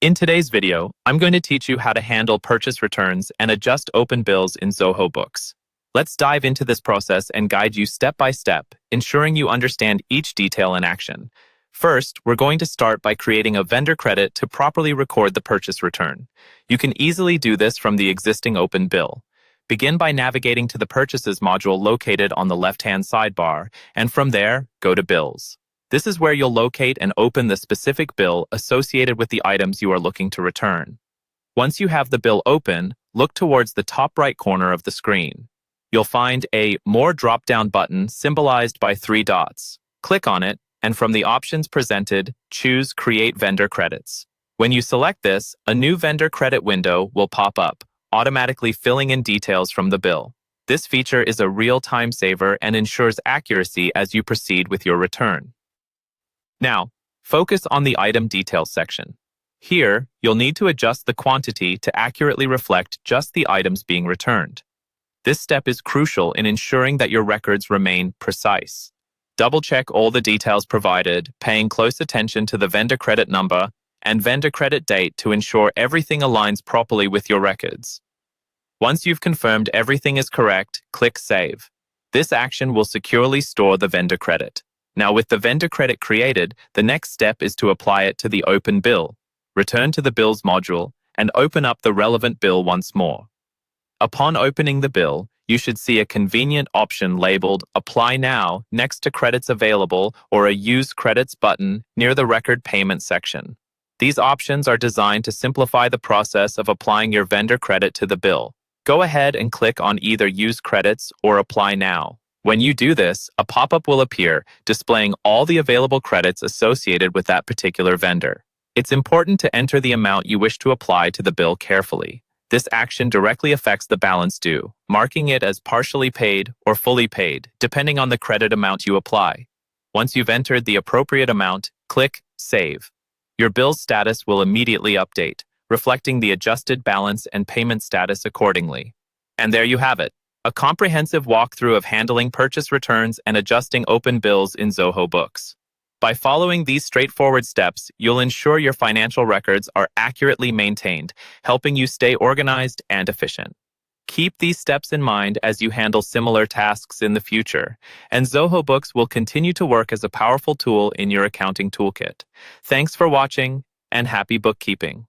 In today's video, I'm going to teach you how to handle purchase returns and adjust open bills in Zoho Books. Let's dive into this process and guide you step by step, ensuring you understand each detail in action. First, we're going to start by creating a vendor credit to properly record the purchase return. You can easily do this from the existing open bill. Begin by navigating to the Purchases module located on the left-hand sidebar, and from there, go to Bills. This is where you'll locate and open the specific bill associated with the items you are looking to return. Once you have the bill open, look towards the top right corner of the screen. You'll find a More drop-down button symbolized by 3 dots. Click on it, and from the options presented, choose Create Vendor Credits. When you select this, a new vendor credit window will pop up, automatically filling in details from the bill. This feature is a real time saver and ensures accuracy as you proceed with your return. Now, focus on the item details section. Here, you'll need to adjust the quantity to accurately reflect just the items being returned. This step is crucial in ensuring that your records remain precise. Double-check all the details provided, paying close attention to the vendor credit number and vendor credit date to ensure everything aligns properly with your records. Once you've confirmed everything is correct, click Save. This action will securely store the vendor credit. Now, with the vendor credit created, the next step is to apply it to the open bill. Return to the Bills module and open up the relevant bill once more. Upon opening the bill, you should see a convenient option labeled Apply Now next to Credits Available or a Use Credits button near the Record Payment section. These options are designed to simplify the process of applying your vendor credit to the bill. Go ahead and click on either Use Credits or Apply Now. When you do this, a pop-up will appear displaying all the available credits associated with that particular vendor. It's important to enter the amount you wish to apply to the bill carefully. This action directly affects the balance due, marking it as partially paid or fully paid, depending on the credit amount you apply. Once you've entered the appropriate amount, click Save. Your bill's status will immediately update, reflecting the adjusted balance and payment status accordingly. And there you have it. A comprehensive walkthrough of handling purchase returns and adjusting open bills in Zoho Books. By following these straightforward steps, you'll ensure your financial records are accurately maintained, helping you stay organized and efficient. Keep these steps in mind as you handle similar tasks in the future, and Zoho Books will continue to work as a powerful tool in your accounting toolkit. Thanks for watching, and happy bookkeeping.